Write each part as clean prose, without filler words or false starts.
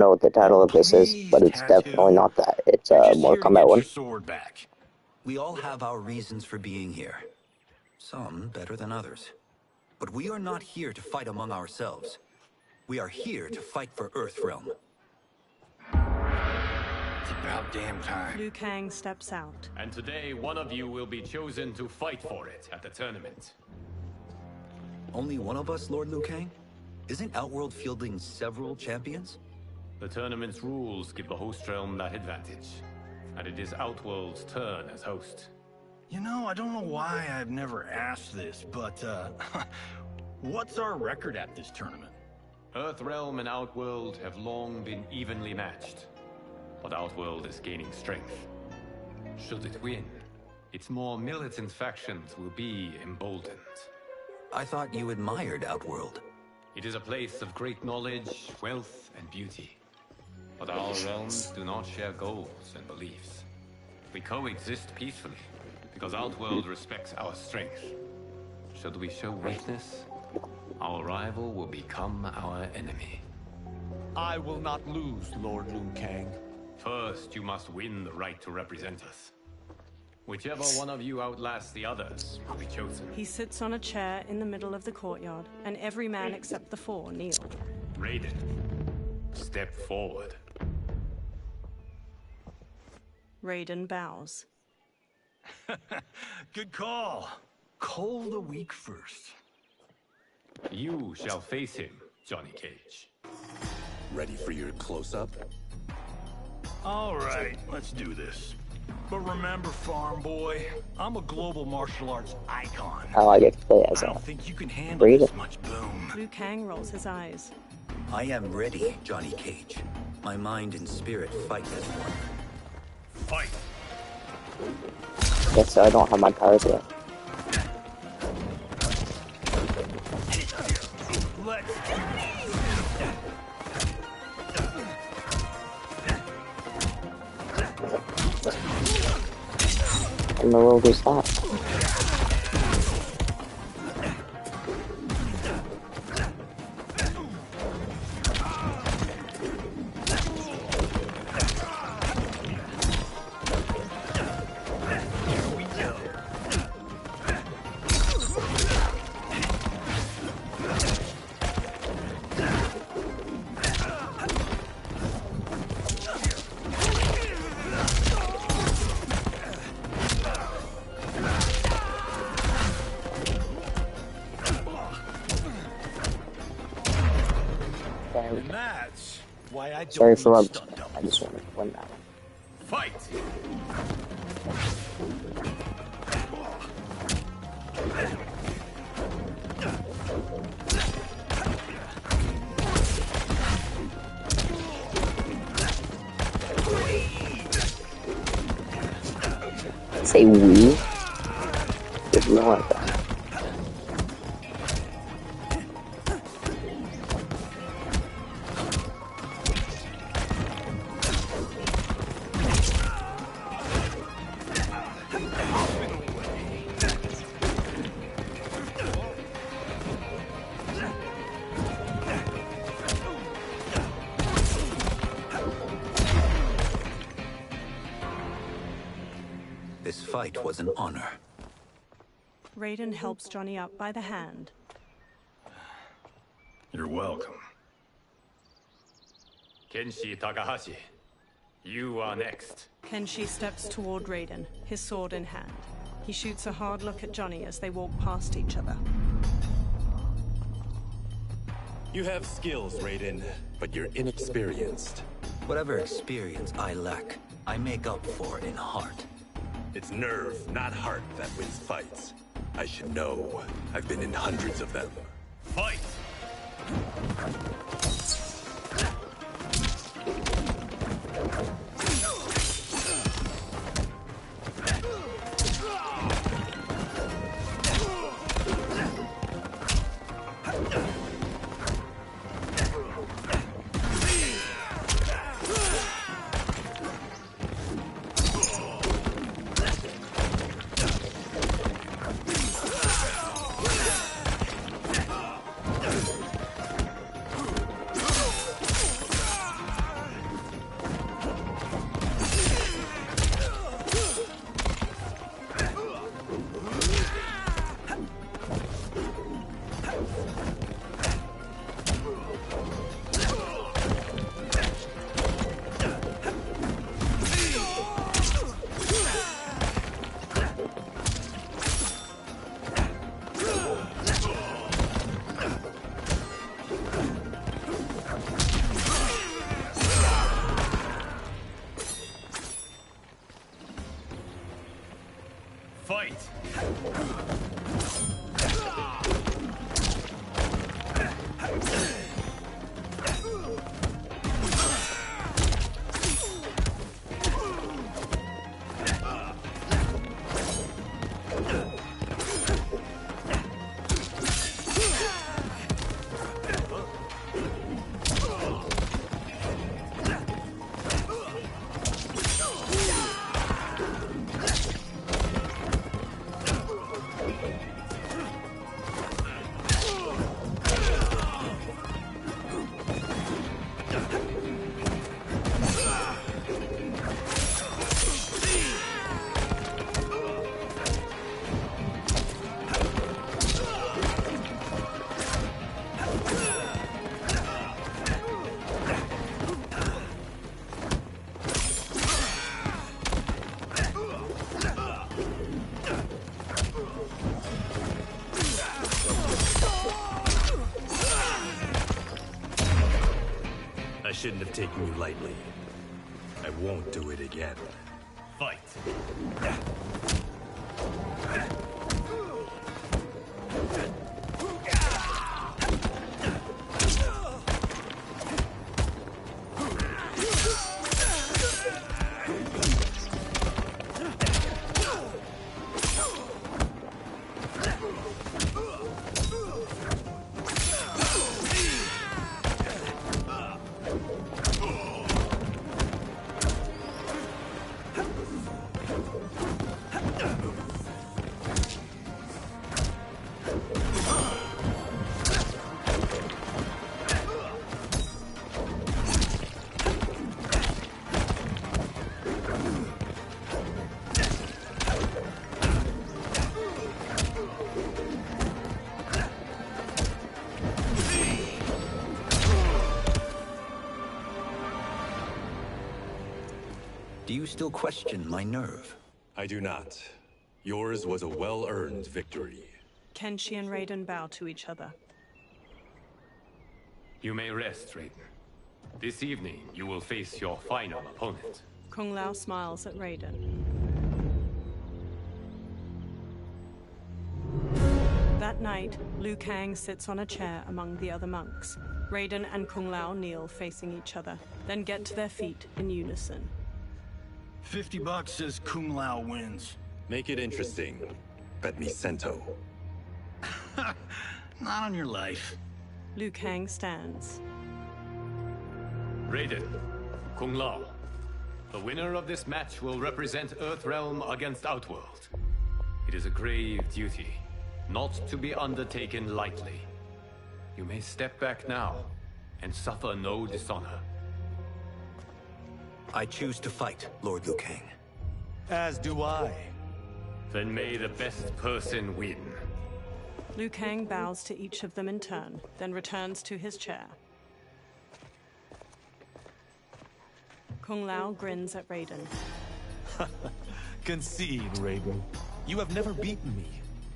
know what the title of this is, but it's definitely not that. It's a more combat one. Sword back. We all have our reasons for being here. Some better than others. But we are not here to fight among ourselves. We are here to fight for Earthrealm. It's about damn time. Liu Kang steps out. And today, one of you will be chosen to fight for it at the tournament. Only one of us, Lord Liu Kang? Isn't Outworld fielding several champions? The tournament's rules give the host realm that advantage. And it is Outworld's turn as host. You know, I don't know why I've never asked this, but, what's our record at this tournament? Earthrealm and Outworld have long been evenly matched. But Outworld is gaining strength. Should it win, its more militant factions will be emboldened. I thought you admired Outworld. It is a place of great knowledge, wealth, and beauty. But our realms do not share goals and beliefs. We coexist peacefully, because Outworld respects our strength. Should we show weakness, our rival will become our enemy. I will not lose, Lord Liu Kang. First, you must win the right to represent us. Whichever one of you outlasts the others will be chosen. He sits on a chair in the middle of the courtyard, and every man except the four kneel. Raiden, step forward. Raiden bows. Good call. Cold a week first. You shall face him, Johnny Cage. Ready for your close-up? All right, let's do this. But remember, farm boy, I'm a global martial arts icon. I get to play as I a don't think you can handle Raiden. this much boom. Liu Kang rolls his eyes. I am ready, Johnny Cage. My mind and spirit fight as one. Fight! Guess I don't have my powers yet. Let's And the world is that. And that's why I don't Sorry for need what stunt doubles. I just wanted to win that one. Fight! Say we? There's no like that. This fight was an honor. Raiden helps Johnny up by the hand. You're welcome. Kenshi Takahashi, you are next. Kenshi steps toward Raiden, his sword in hand. He shoots a hard look at Johnny as they walk past each other. You have skills, Raiden, but you're inexperienced. Whatever experience I lack, I make up for in heart. It's nerve, not heart, that wins fights. I should know. I've been in hundreds of them. Fight! Fight! I shouldn't have taken you lightly. I won't do it again. Fight! Do you still question my nerve? I do not. Yours was a well-earned victory. Kenshi and Raiden bow to each other. You may rest, Raiden. This evening, you will face your final opponent. Kung Lao smiles at Raiden. That night, Liu Kang sits on a chair among the other monks. Raiden and Kung Lao kneel facing each other, then get to their feet in unison. $50 says Kung Lao wins. Make it interesting. Bet me cento. Not on your life. Liu Kang stands. Raiden, Kung Lao, the winner of this match will represent Earthrealm against Outworld. It is a grave duty, not to be undertaken lightly. You may step back now and suffer no dishonor. I choose to fight, Lord Liu Kang. As do I. Then may the best person win. Liu Kang bows to each of them in turn, then returns to his chair. Kung Lao grins at Raiden. Concede, Raiden. You have never beaten me.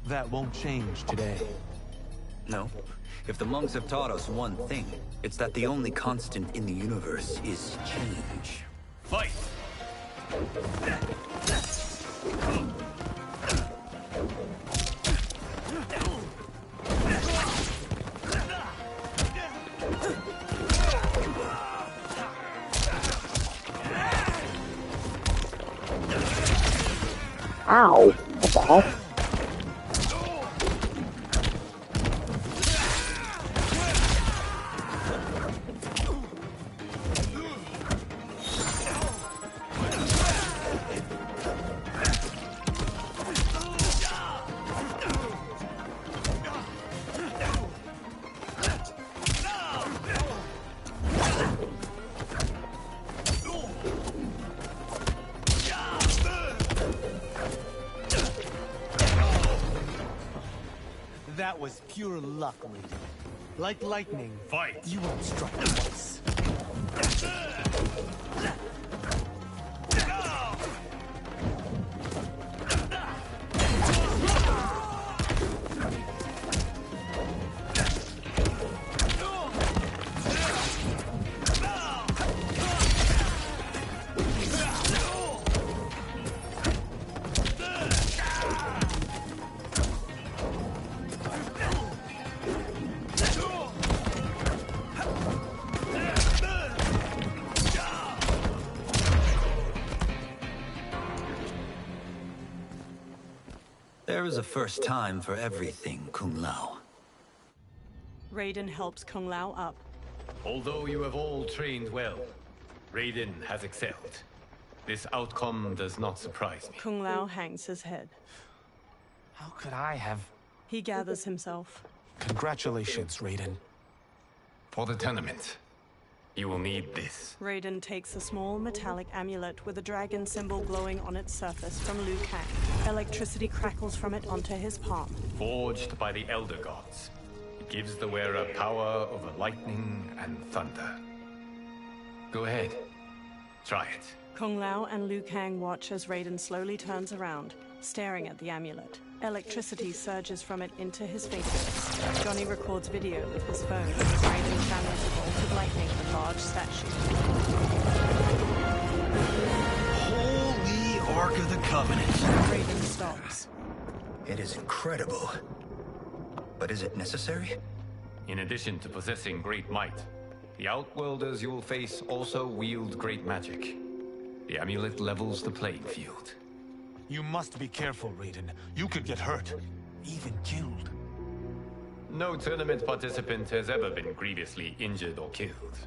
That won't change today. No. If the monks have taught us one thing, it's that the only constant in the universe is change. Fight! Ow! What the heck? That was pure luck, Raiden. Like lightning, Fight! you won't strike twice. There is a first time for everything, Kung Lao. Raiden helps Kung Lao up. Although you have all trained well, Raiden has excelled. This outcome does not surprise me. Kung Lao hangs his head. How could I have... He gathers himself. Congratulations, Raiden. For the tournament, you will need this. Raiden takes a small metallic amulet with a dragon symbol glowing on its surface from Liu Kang. Electricity crackles from it onto his palm. Forged by the Elder Gods, it gives the wearer power over lightning and thunder. Go ahead, try it. Kung Lao and Liu Kang watch as Raiden slowly turns around, staring at the amulet. Electricity surges from it into his fingertips. Johnny records video with his phone as Raiden channels a bolt of lightning in a large statue. Holy Ark of the Covenant! Raiden stops. It is incredible. But is it necessary? In addition to possessing great might, the Outworlders you will face also wield great magic. The amulet levels the playing field. You must be careful, Raiden. You could get hurt. Even killed. No tournament participant has ever been grievously injured or killed.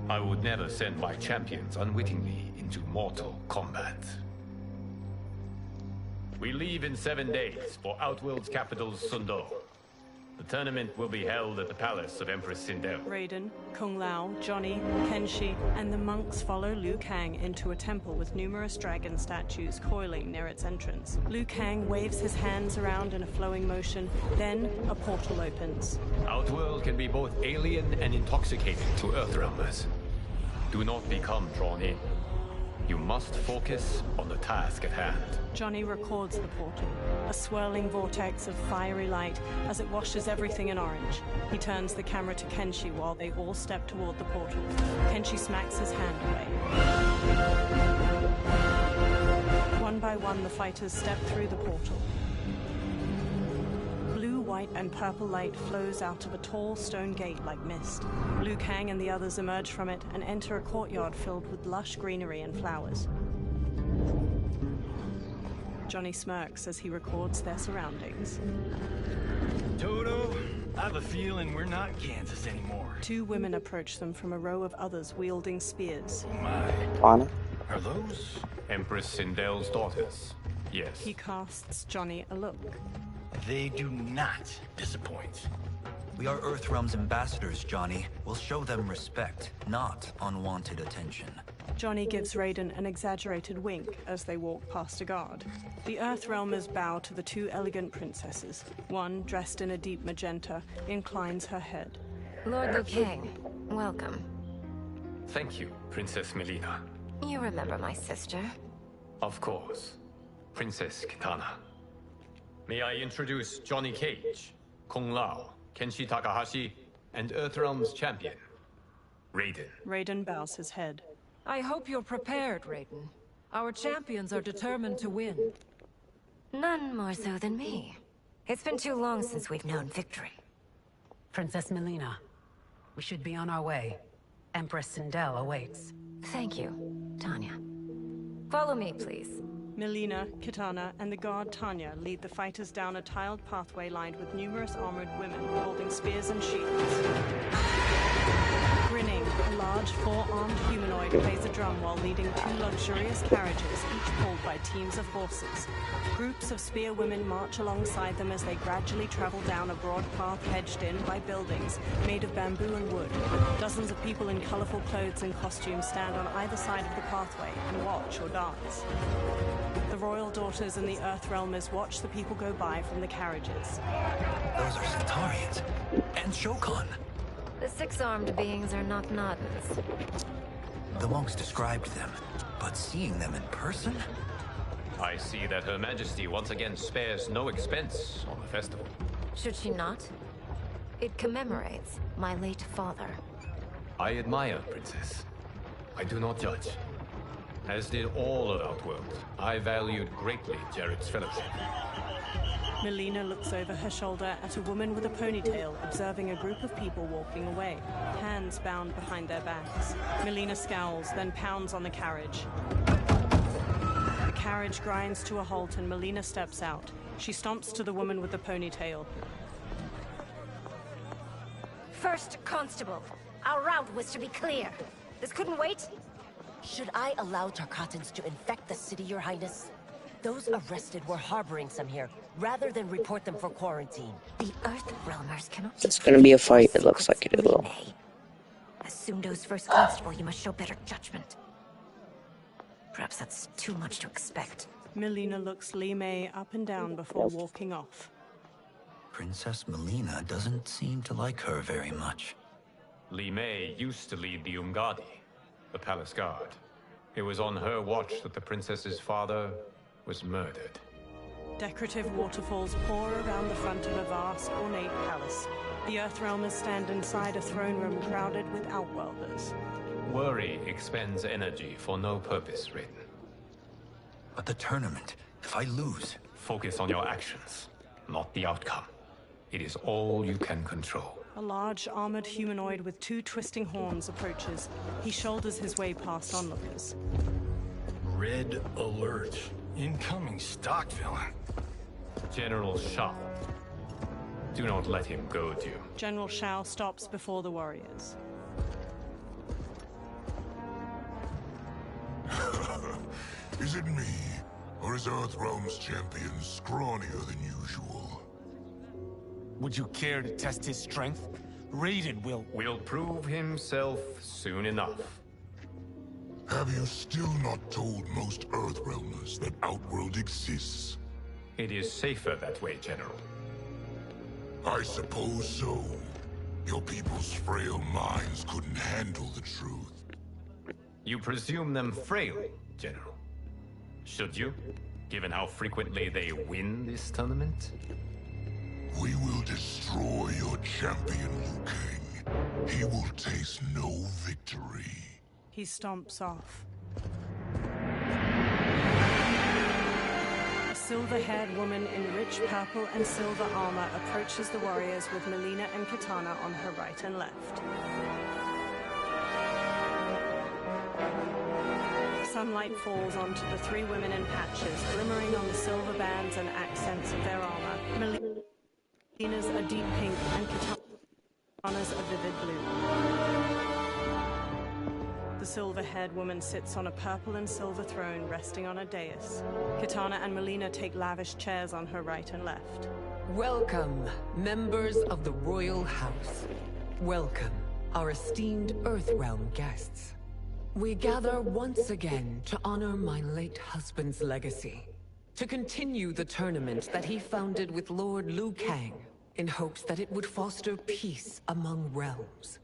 I would never send my champions unwittingly into mortal combat. We leave in 7 days for Outworld's capital, Sundo. The tournament will be held at the palace of Empress Sindel. Raiden, Kung Lao, Johnny, Kenshi, and the monks follow Liu Kang into a temple with numerous dragon statues coiling near its entrance. Liu Kang waves his hands around in a flowing motion, then a portal opens. Outworld can be both alien and intoxicating to Earthrealmers. Do not become drawn in. You must focus on the task at hand. Johnny records the portal, a swirling vortex of fiery light as it washes everything in orange. He turns the camera to Kenshi while they all step toward the portal. Kenshi smacks his hand away. One by one, the fighters step through the portal. Blue, white, and purple light flows out of a tall stone gate like mist. Liu Kang and the others emerge from it and enter a courtyard filled with lush greenery and flowers. Johnny smirks as he records their surroundings. Toto, I have a feeling we're not Kansas anymore. Two women approach them from a row of others wielding spears. Oh my. Anna? Are those? Empress Sindel's daughters. Yes. He casts Johnny a look. They do not disappoint. We are Earthrealm's ambassadors, Johnny. We'll show them respect, not unwanted attention. Johnny gives Raiden an exaggerated wink as they walk past a guard. The Earthrealmers bow to the two elegant princesses. One, dressed in a deep magenta, inclines her head. Lord Liu Kang, welcome. Thank you, Princess Melina. You remember my sister? Of course. Princess Kitana. May I introduce Johnny Cage, Kung Lao, Kenshi Takahashi, and Earthrealm's champion, Raiden. Raiden bows his head. I hope you're prepared, Raiden. Our champions are determined to win. None more so than me. It's been too long since we've known victory. Princess Melina, we should be on our way. Empress Sindel awaits. Thank you, Tanya. Follow me, please. Melina, Kitana, and the guard Tanya lead the fighters down a tiled pathway lined with numerous armored women holding spears and shields. Grinning, a large four-armed humanoid plays a drum while leading two luxurious carriages, each pulled by teams of horses. Groups of spear women march alongside them as they gradually travel down a broad path hedged in by buildings made of bamboo and wood. Dozens of people in colorful clothes and costumes stand on either side of the pathway and watch or dance. The royal daughters and the Earthrealmers watch the people go by from the carriages. Those are Centaurians. And Shokan. The six-armed beings are not Nodens. The monks described them, but seeing them in person? I see that Her Majesty once again spares no expense on the festival. Should she not? It commemorates my late father. I admire, Princess. I do not judge. As did all of Outworld, I valued greatly Jared's fellowship. Melina looks over her shoulder at a woman with a ponytail observing a group of people walking away, hands bound behind their backs. Melina scowls, then pounds on the carriage. The carriage grinds to a halt and Melina steps out. She stomps to the woman with the ponytail. First Constable, our route was to be clear. This couldn't wait? Should I allow Tarkatans to infect the city, Your Highness? Those arrested were harboring some here, rather than report them for quarantine. The Earth Realmers cannot... It's gonna be a fight, it looks like it will. As Sundo's first constable, you must show better judgment. Perhaps that's too much to expect. Melina looks Li Mei up and down before walking off. Princess Melina doesn't seem to like her very much. Li Mei used to lead the Umgadi, the palace guard. It was on her watch that the princess's father was murdered. Decorative waterfalls pour around the front of a vast, ornate palace. The Earthrealmers stand inside a throne room crowded with Outworlders. Worry expends energy for no purpose, Raiden. But the tournament, if I lose... Focus on your actions, not the outcome. It is all you can control. A large, armored humanoid with 2 twisting horns approaches. He shoulders his way past onlookers. Red alert. Incoming stock villain. General Shao. Do not let him goad you. General Shao stops before the warriors. Is it me? Or is Earthrealm's champion scrawnier than usual? Would you care to test his strength? Raiden will prove himself soon enough. Have you still not told most Earthrealmers that Outworld exists? It is safer that way, General. I suppose so. Your people's frail minds couldn't handle the truth. You presume them frail, General. Should you, given how frequently they win this tournament? We will destroy your champion, Liu Kang. He will taste no victory. He stomps off. A silver-haired woman in rich purple and silver armor approaches the warriors with Melina and Katana on her right and left. Sunlight falls onto the 3 women in patches, glimmering on the silver bands and accents of their armor. Melina's a deep pink and Katana's a vivid blue. The silver-haired woman sits on a purple and silver throne resting on a dais. Katana and Melina take lavish chairs on her right and left. Welcome, members of the Royal House. Welcome, our esteemed Earthrealm guests. We gather once again to honor my late husband's legacy, to continue the tournament that he founded with Lord Liu Kang, in hopes that it would foster peace among realms.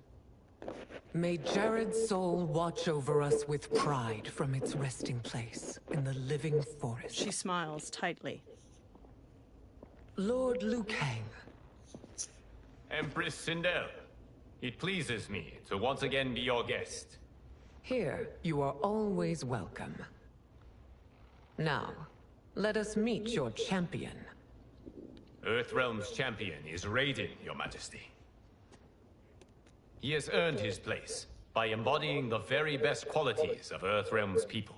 May Jared's soul watch over us with pride from its resting place in the living forest. She smiles tightly. Lord Liu Kang. Empress Sindel, it pleases me to once again be your guest. Here, you are always welcome. Now, let us meet your champion. Earthrealm's champion is Raiden, Your Majesty. He has earned his place by embodying the very best qualities of Earthrealm's people.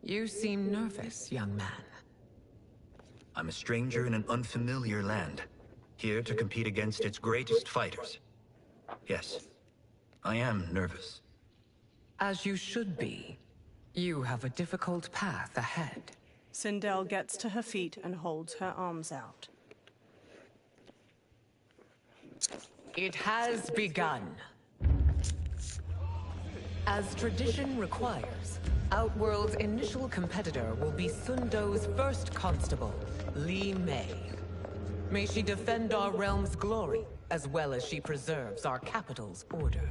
You seem nervous, young man. I'm a stranger in an unfamiliar land, here to compete against its greatest fighters. Yes, I am nervous. As you should be. You have a difficult path ahead. Sindel gets to her feet and holds her arms out. It has begun. As tradition requires, Outworld's initial competitor will be Sundo's first constable, Li Mei. May she defend our realm's glory, as well as she preserves our capital's order.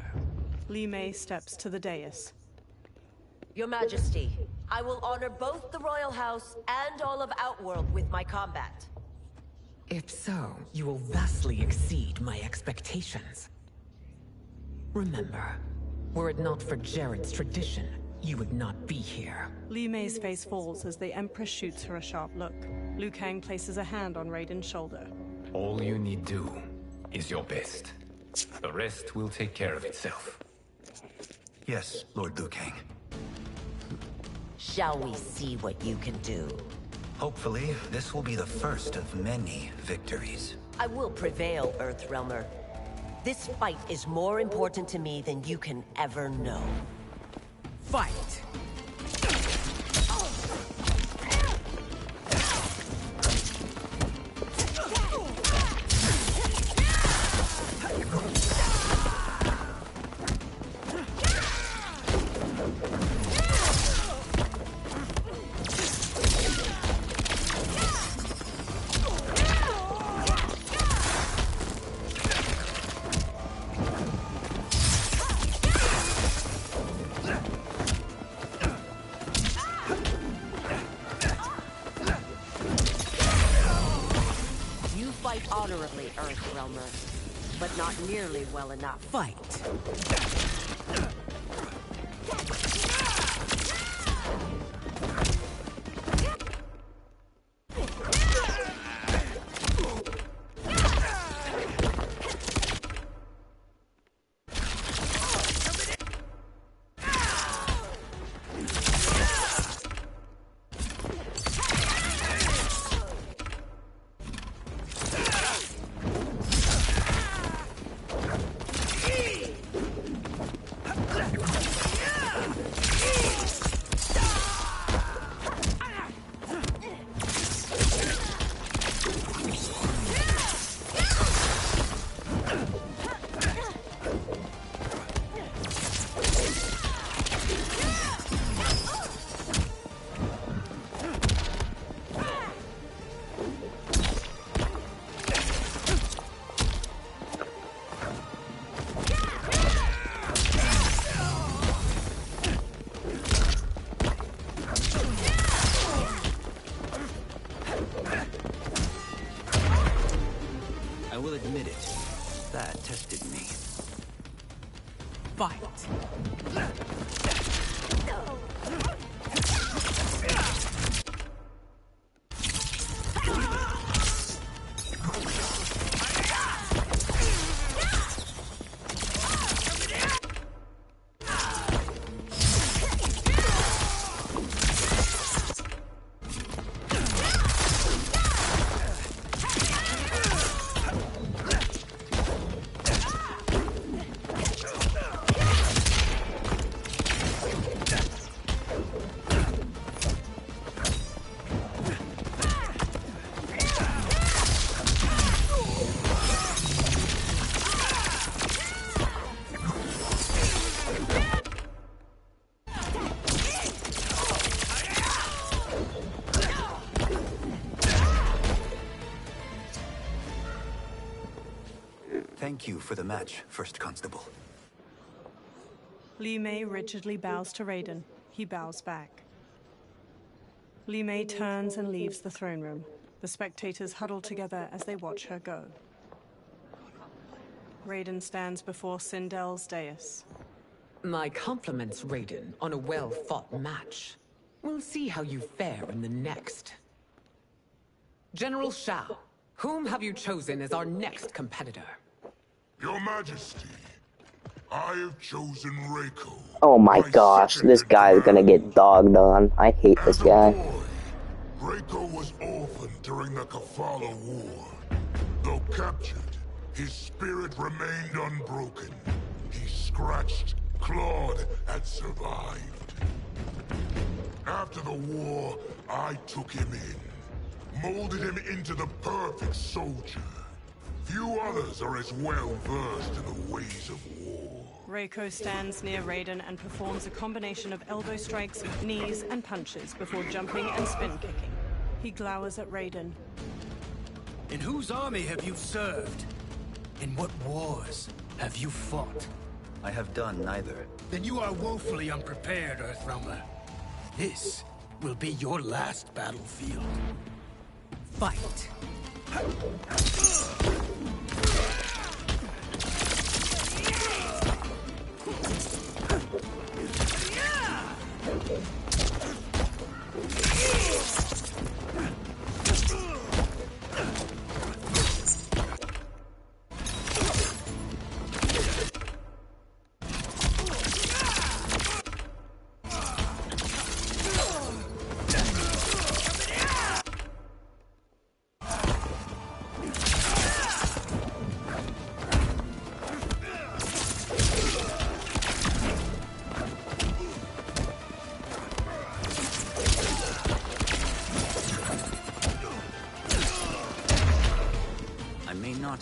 Li Mei steps to the dais. Your Majesty, I will honor both the Royal House and all of Outworld with my combat. If so, you will vastly exceed my expectations. Remember, were it not for Jared's tradition, you would not be here. Li Mei's face falls as the Empress shoots her a sharp look. Liu Kang places a hand on Raiden's shoulder. All you need do is your best. The rest will take care of itself. Yes, Lord Liu Kang. Shall we see what you can do? Hopefully, this will be the first of many victories. I will prevail, Earthrealmer. This fight is more important to me than you can ever know. Fight! Honorably, Earthrealmer, but not nearly well enough. Fight! I will admit it. That tested me. Fight! Thank you for the match, First Constable. Li Mei rigidly bows to Raiden. He bows back. Li Mei turns and leaves the throne room. The spectators huddle together as they watch her go. Raiden stands before Sindel's dais. My compliments, Raiden, on a well-fought match. We'll see how you fare in the next. General Shao, whom have you chosen as our next competitor? Your Majesty, I have chosen Reiko. Oh my gosh, this guy is gonna get dogged on. I hate this guy. Reiko was orphaned during the Kafala War. Though captured, his spirit remained unbroken. He scratched, clawed, and survived. After the war, I took him in, molded him into the perfect soldier. Few others are as well versed in the ways of war. Reiko stands near Raiden and performs a combination of elbow strikes, knees, and punches before jumping and spin kicking. He glowers at Raiden. In whose army have you served? In what wars have you fought? I have done neither. Then you are woefully unprepared, Earthrealmer. This will be your last battlefield. Fight!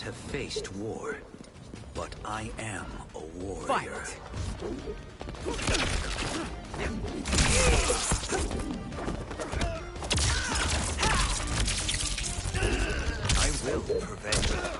have faced war, but I am a warrior. I will prevail.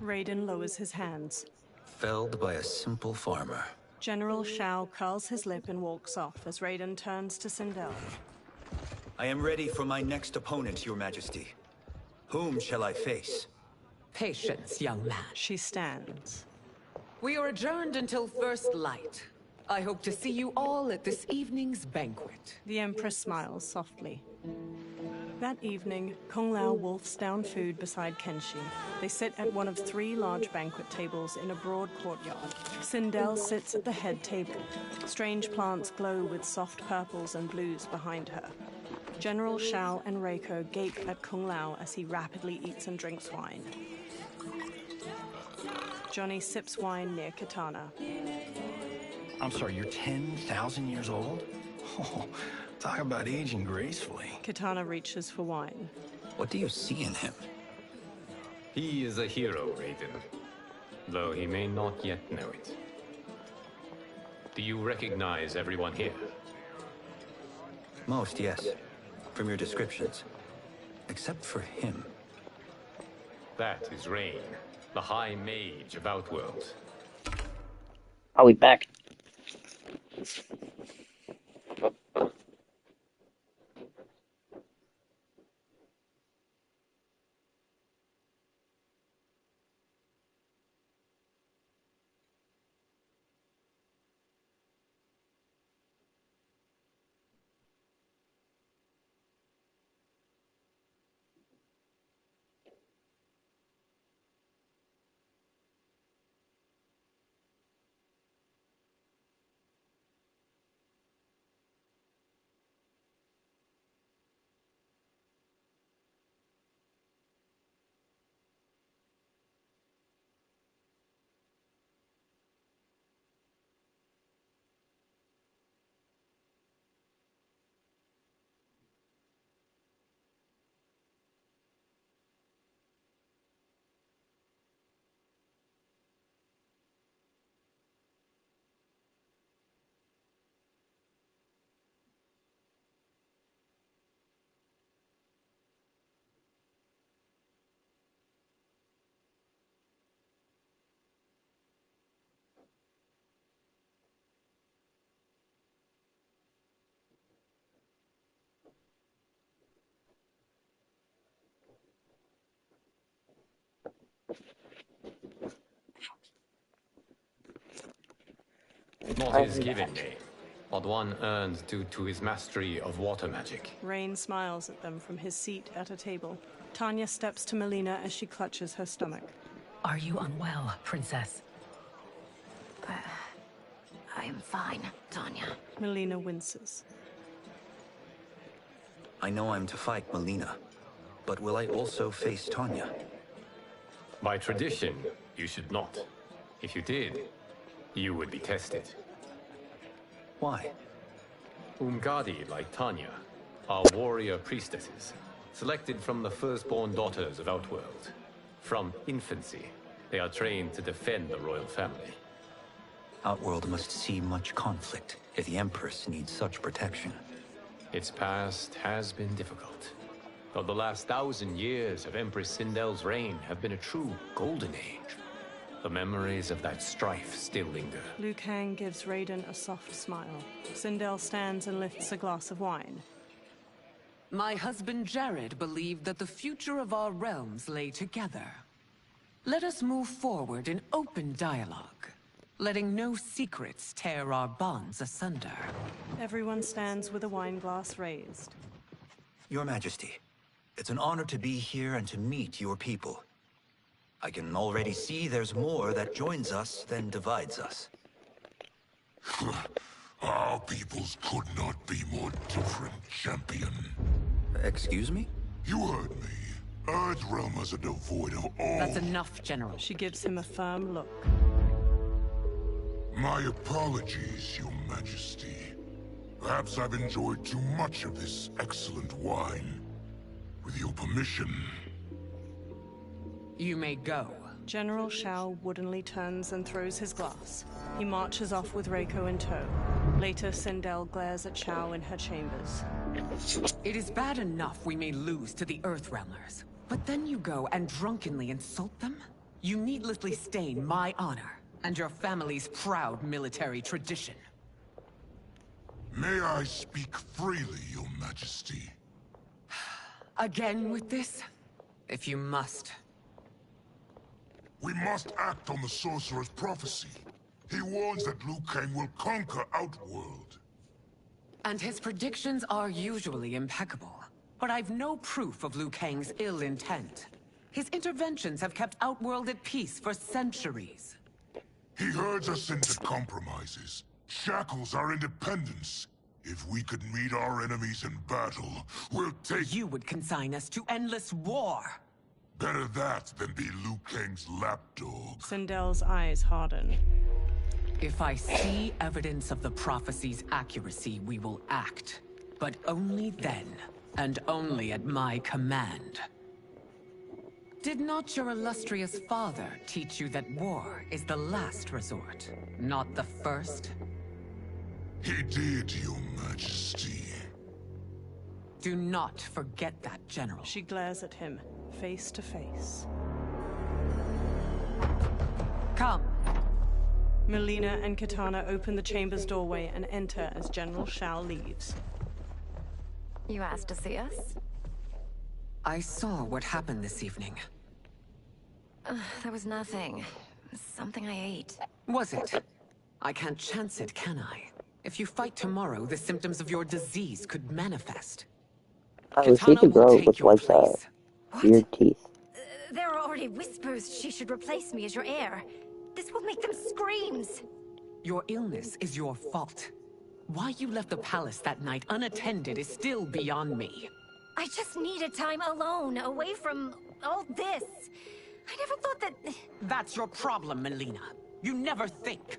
Raiden lowers his hands. Felled by a simple farmer. General Shao curls his lip and walks off as Raiden turns to Sindel. I am ready for my next opponent, Your Majesty. Whom shall I face? Patience, young man. She stands. We are adjourned until first light. I hope to see you all at this evening's banquet. The Empress smiles softly. That evening, Kung Lao wolfs down food beside Kenshi. They sit at one of 3 large banquet tables in a broad courtyard. Sindel sits at the head table. Strange plants glow with soft purples and blues behind her. General Shao and Reiko gape at Kung Lao as he rapidly eats and drinks wine. Johnny sips wine near Katana. I'm sorry, you're 10,000 years old? Oh, talk about aging gracefully. Katana reaches for wine. What do you see in him? He is a hero, Raiden, though he may not yet know it. Do you recognize everyone here? Most, yes. From your descriptions. Except for him. That is Rain, the High Mage of Outworld. Are we back? Not his given name, but one earned due to his mastery of water magic. Rain smiles at them from his seat at a table. Tanya steps to Melina as she clutches her stomach. Are you unwell, Princess? I am fine, Tanya. Melina winces. I know I'm to fight Melina, but will I also face Tanya? By tradition, you should not. If you did, you would be tested. Why? Umgadi, like Tanya, are warrior priestesses, selected from the firstborn daughters of Outworld. From infancy, they are trained to defend the royal family. Outworld must see much conflict if the Empress needs such protection. Its past has been difficult, though the last 1,000 years of Empress Sindel's reign have been a true golden age. The memories of that strife still linger. Liu Kang gives Raiden a soft smile. Sindel stands and lifts a glass of wine. My husband Jared believed that the future of our realms lay together. Let us move forward in open dialogue, letting no secrets tear our bonds asunder. Everyone stands with a wine glass raised. Your Majesty, it's an honor to be here and to meet your people. I can already see there's more that joins us than divides us. Our peoples could not be more different, champion. Excuse me? You heard me. Earthrealmers are devoid of all... That's enough, General. She gives him a firm look. My apologies, Your Majesty. Perhaps I've enjoyed too much of this excellent wine. With your permission... You may go. General Shao woodenly turns and throws his glass. He marches off with Reiko in tow. Later, Sindel glares at Shao in her chambers. It is bad enough we may lose to the Earthrealmers, but then you go and drunkenly insult them? You needlessly stain my honor and your family's proud military tradition. May I speak freely, Your Majesty? Again with this? If you must. We must act on the Sorcerer's prophecy. He warns that Liu Kang will conquer Outworld. And his predictions are usually impeccable. But I've no proof of Liu Kang's ill intent. His interventions have kept Outworld at peace for centuries. He herds us into compromises. Shackles our independence. If we could meet our enemies in battle, we'll take... You would consign us to endless war. Better that than be Liu Kang's lapdog. Sindel's eyes harden. If I see evidence of the prophecy's accuracy, we will act. But only then, and only at my command. Did not your illustrious father teach you that war is the last resort, not the first? He did, Your Majesty. Do not forget that, General. She glares at him, face to face. Come. Melina and Katana open the chamber's doorway and enter as General Shao leaves. You asked to see us? I saw what happened this evening. There was nothing. Something I ate. Was it? I can't chance it, can I? If you fight tomorrow, the symptoms of your disease could manifest. Oh, she's a girl with like weird teeth. There are already whispers she should replace me as your heir. This will make them screams. Your illness is your fault. Why you left the palace that night unattended is still beyond me. I just needed time alone, away from all this. I never thought that... That's your problem, Melina. You never think.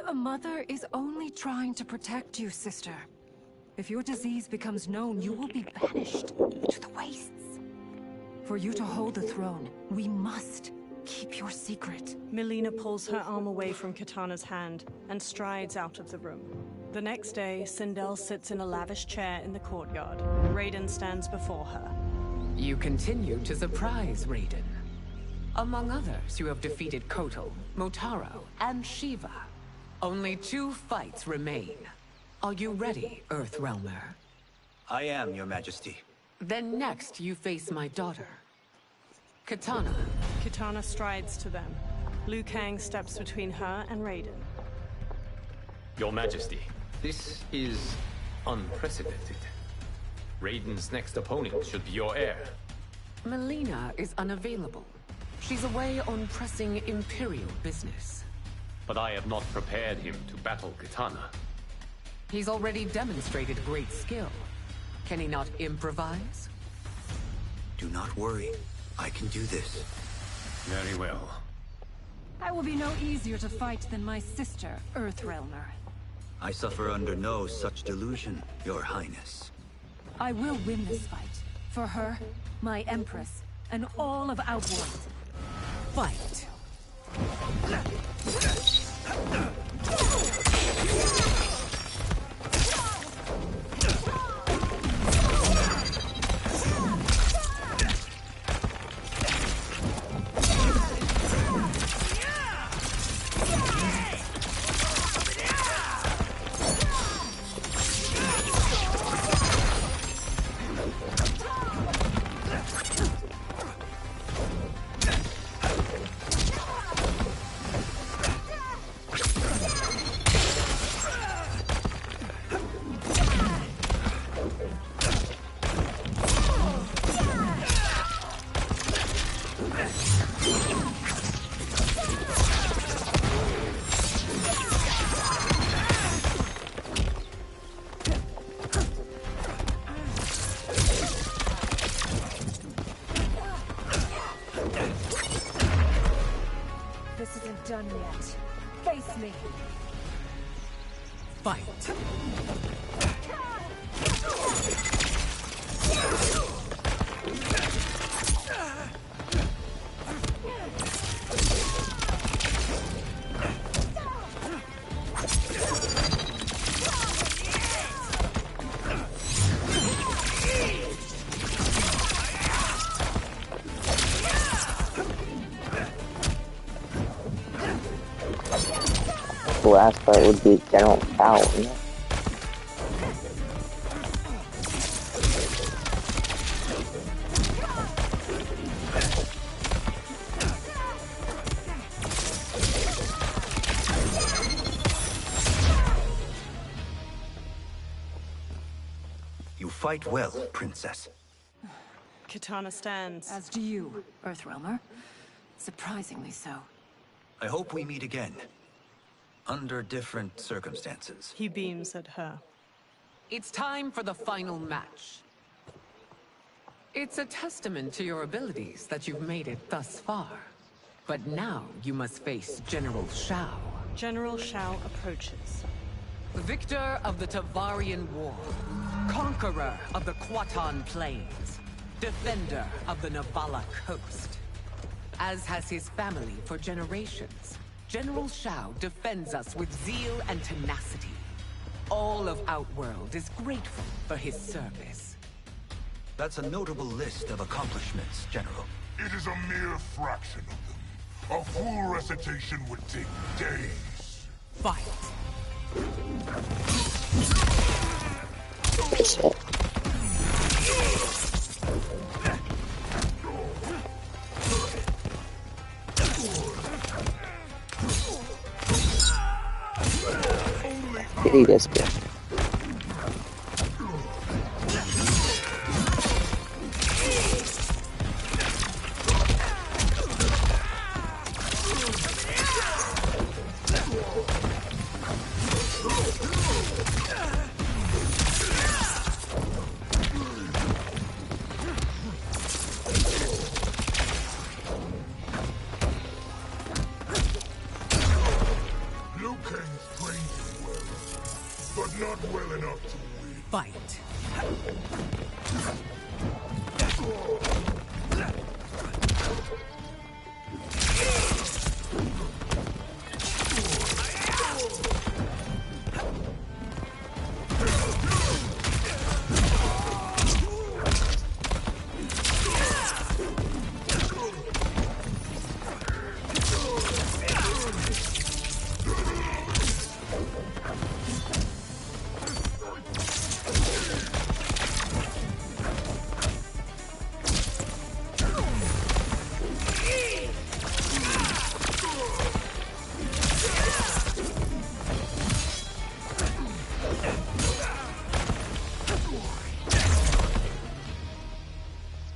A mother is only trying to protect you, sister. If your disease becomes known, you will be banished to the wastes. For you to hold the throne, we must keep your secret. Melina pulls her arm away from Katana's hand and strides out of the room. The next day, Sindel sits in a lavish chair in the courtyard. Raiden stands before her. You continue to surprise Raiden. Among others, you have defeated Kotal, Motaro, and Shiva. Only 2 fights remain. Are you ready, Earthrealmer? I am, Your Majesty. Then next, you face my daughter, Katana. Katana strides to them. Liu Kang steps between her and Raiden. Your Majesty, this is unprecedented. Raiden's next opponent should be your heir. Melina is unavailable. She's away on pressing Imperial business. But I have not prepared him to battle Katana. He's already demonstrated great skill. Can he not improvise? Do not worry. I can do this. Very well. I will be no easier to fight than my sister, Earthrealmer. I suffer under no such delusion, Your Highness. I will win this fight. For her, my Empress, and all of Outworld. Fight! This isn't done yet. Face me. Fight. The last part would be General Shao. You fight well, Princess. Kitana stands. As do you, Earthrealmer. Surprisingly so. I hope we meet again. Under different circumstances. He beams at her. It's time for the final match. It's a testament to your abilities that you've made it thus far. But now you must face General Shao. General Shao approaches. Victor of the Tavarian War. Conqueror of the Quatan Plains. Defender of the Navala Coast. As has his family for generations, General Shao defends us with zeal and tenacity. All of Outworld is grateful for his service. That's a notable list of accomplishments, General. It is a mere fraction of them. A full recitation would take days. Fight. Shit. Pity this bitch. Liu Kang's trained you well, but not well enough to win. Fight.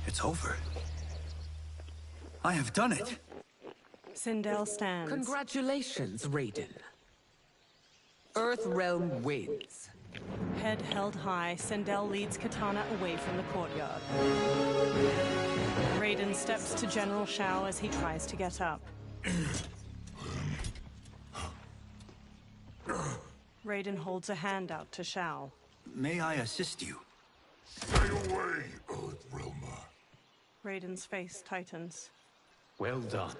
It's over. I have done it. Sindel stands. Congratulations, Raiden. Earthrealm wins. Head held high, Sindel leads Kitana away from the courtyard. Raiden steps to General Shao as he tries to get up. Raiden holds a hand out to Shao. May I assist you? Stay away, Earthrealmer. Raiden's face tightens. Well done.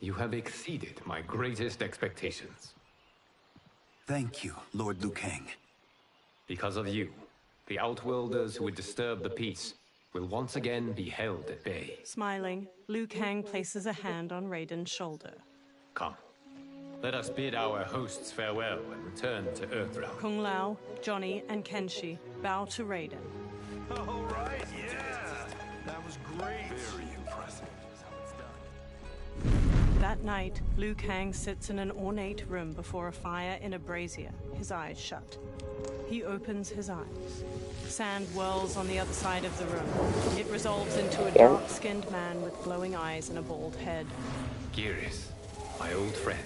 You have exceeded my greatest expectations. Thank you, Lord Liu Kang. Because of you, the Outworlders who would disturb the peace will once again be held at bay. Smiling, Liu Kang places a hand on Raiden's shoulder. Come. Let us bid our hosts farewell and return to Earthrealm. Kung Lao, Johnny, and Kenshi bow to Raiden. All right, yeah. That was great. Very impressive. That night, Liu Kang sits in an ornate room before a fire in a brazier, his eyes shut. He opens his eyes. Sand whirls on the other side of the room. It resolves into a dark-skinned man with glowing eyes and a bald head. Geras, my old friend.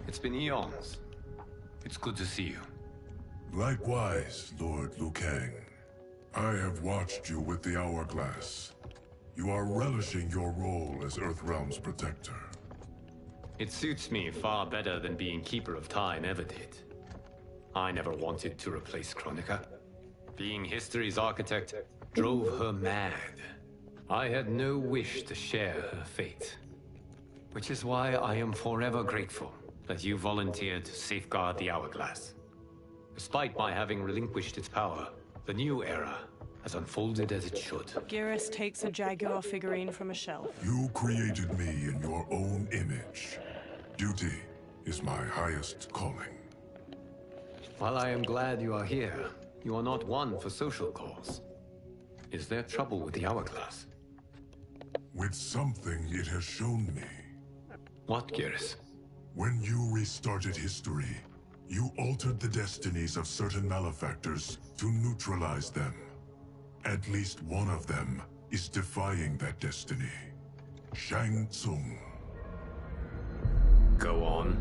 It's been eons. It's good to see you. Likewise, Lord Liu Kang. I have watched you with the Hourglass. You are relishing your role as Earthrealm's protector. It suits me far better than being Keeper of Time ever did. I never wanted to replace Chronica. Being history's architect drove her mad. I had no wish to share her fate. Which is why I am forever grateful that you volunteered to safeguard the Hourglass. Despite my having relinquished its power, the new era has unfolded as it should. Geras takes a Jaguar figurine from a shelf. You created me in your own image. Duty is my highest calling. While I am glad you are here, you are not one for social cause. Is there trouble with the Hourglass? With something it has shown me. What, Geras? When you restarted history, you altered the destinies of certain malefactors to neutralize them. At least one of them is defying that destiny. Shang Tsung. Go on.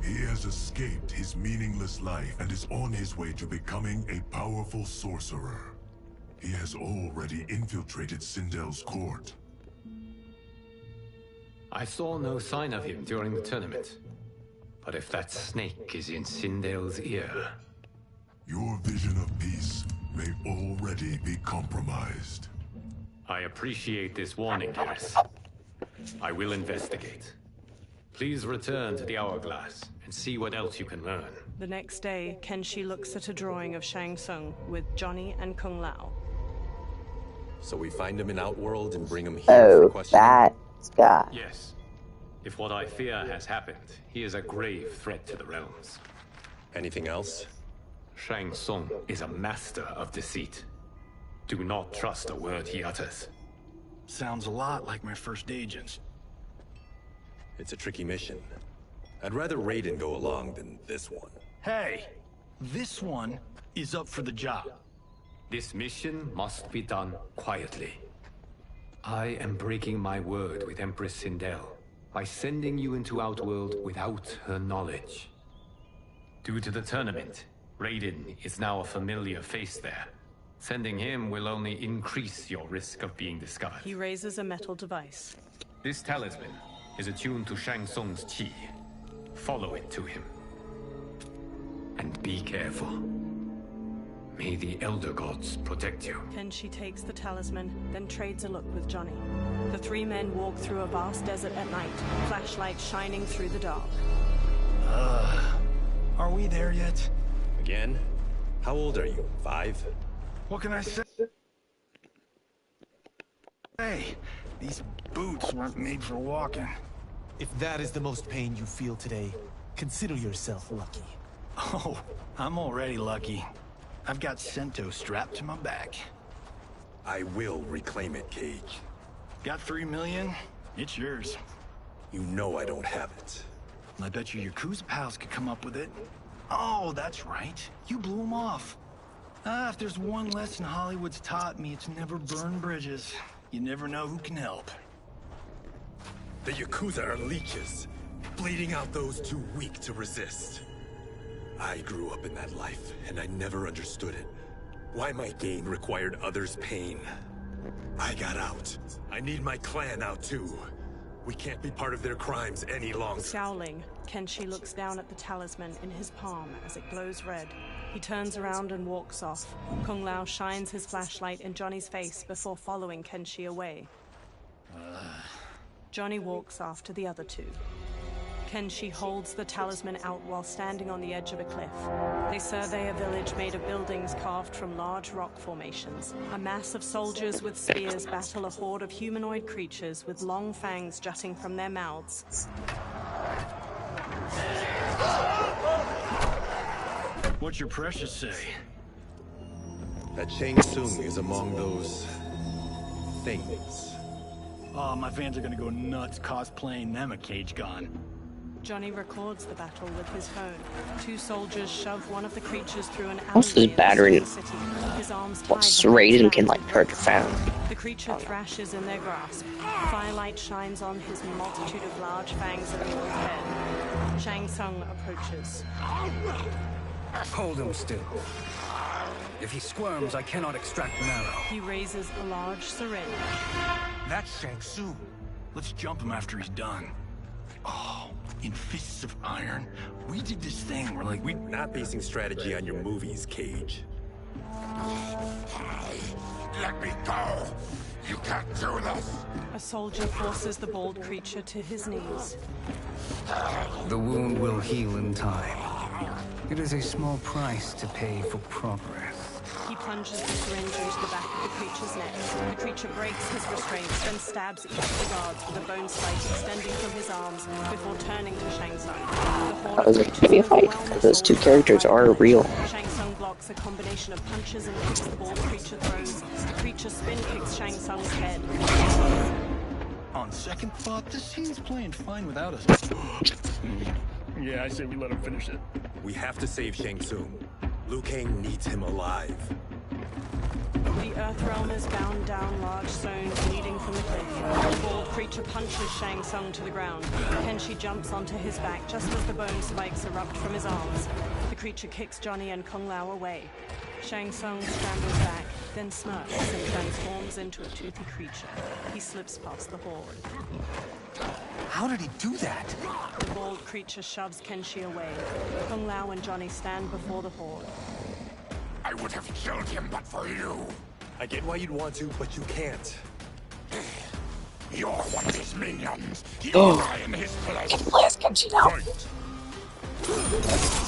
He has escaped his meaningless life and is on his way to becoming a powerful sorcerer. He has already infiltrated Sindel's court. I saw no sign of him during the tournament. But if that snake is in Sindel's ear... Your vision of peace may already be compromised. I appreciate this warning, Geras. I will investigate. Please return to the Hourglass and see what else you can learn. The next day, Kenshi looks at a drawing of Shang Tsung with Johnny and Kung Lao. So we find him in Outworld and bring him here for Oh, questioning? that guy. Yes. If what I fear has happened, he is a grave threat to the realms. Anything else? Shang Tsung is a master of deceit. Do not trust a word he utters. Sounds a lot like my first agents. It's a tricky mission. I'd rather Raiden go along than this one. Hey! This one is up for the job. This mission must be done quietly. I am breaking my word with Empress Sindel by sending you into Outworld without her knowledge. Due to the tournament, Raiden is now a familiar face there. Sending him will only increase your risk of being discovered. He raises a metal device. This talisman is attuned to Shang Tsung's chi. Follow it to him. And be careful. May the Elder Gods protect you. Kenshi takes the talisman, then trades a look with Johnny. The three men walk through a vast desert at night, flashlights shining through the dark. Are we there yet? Again? How old are you? 5? What can I say? Hey, these boots weren't made for walking. If that is the most pain you feel today, consider yourself lucky. Oh, I'm already lucky. I've got Sento strapped to my back. I will reclaim it, Cage. Got 3 million? It's yours. You know I don't have it. I bet your Yakuza pals could come up with it. Oh, that's right. You blew them off. If there's one lesson Hollywood's taught me, it's never burn bridges. You never know who can help. The Yakuza are leeches, bleeding out those too weak to resist. I grew up in that life, and I never understood it. Why my gain required others' pain. I got out. I need my clan out too. We can't be part of their crimes any longer. Scowling, Kenshi looks down at the talisman in his palm as it glows red. He turns around and walks off. Kung Lao shines his flashlight in Johnny's face before following Kenshi away. Johnny walks after the other two. Kenshi holds the talisman out while standing on the edge of a cliff. They survey a village made of buildings carved from large rock formations. A mass of soldiers with spears battle a horde of humanoid creatures with long fangs jutting from their mouths. What's your precious say? That Shang Tsung is among those... things. Oh, my fans are gonna go nuts cosplaying them a Cage Gon. Johnny records the battle with his phone. Two soldiers shove one of the creatures through an What's this alleyway battery? in the city. His arms tied What's behind his Raiden can back. like perk found? The creature thrashes in their grasp. Firelight shines on his multitude of large fangs at his head. Shang Tsung approaches. Hold him still. If he squirms, I cannot extract an arrow. He raises a large syringe. That's Shang Tsung. Let's jump him after he's done. Oh, in fists of iron. We did this thing where, like, we... Not basing strategy on your movies, Cage. Let me go! You can't do this! A soldier forces the bald creature to his knees. The wound will heal in time. It is a small price to pay for progress. He plunges the syringe into the back of the creature's neck. The creature breaks his restraints, then stabs each of the guards with a bone spike extending from his arms before turning to Shang Tsung. That was a be a fight, because those two characters are real. Shang Tsung blocks a combination of punches and kicks the bald creature throws. The creature spin kicks Shang Tsung's head. On second thought, this scene's playing fine without us. Yeah, I say we let him finish it. We have to save Shang Tsung. Liu Kang needs him alive. The Earthrealm is bound down large stones leading from the cliff. The bald creature punches Shang Tsung to the ground. Kenshi jumps onto his back just as the bone spikes erupt from his arms. The creature kicks Johnny and Kung Lao away. Shang Tsung scrambles back, then smirks and transforms into a toothy creature. He slips past the horde. How did he do that? The bald creature shoves Kenshi away. Kung Lao and Johnny stand before the horde. I would have killed him but for you. I get why you'd want to, but you can't. You're one of his minions. You'll die in his place. Can blast Kenshi now.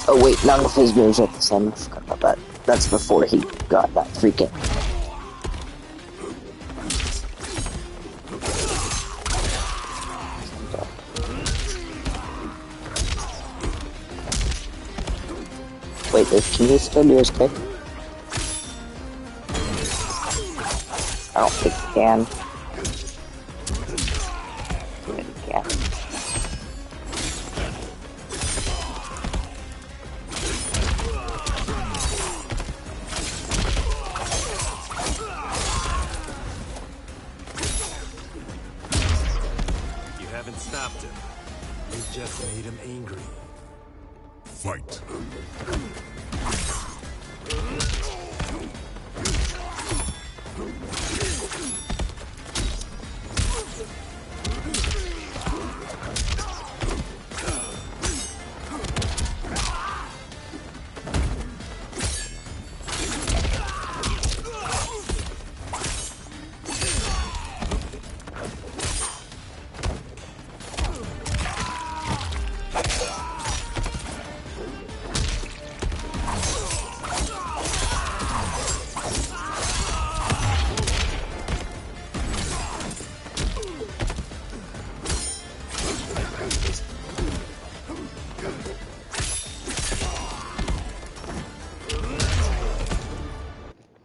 Oh wait, none of his moves at the same. I forgot about that. That's before he got that freaking. Wait, can he still do his kick? I don't think he can. Yeah, he can. You haven't stopped him. You just made him angry. Fight.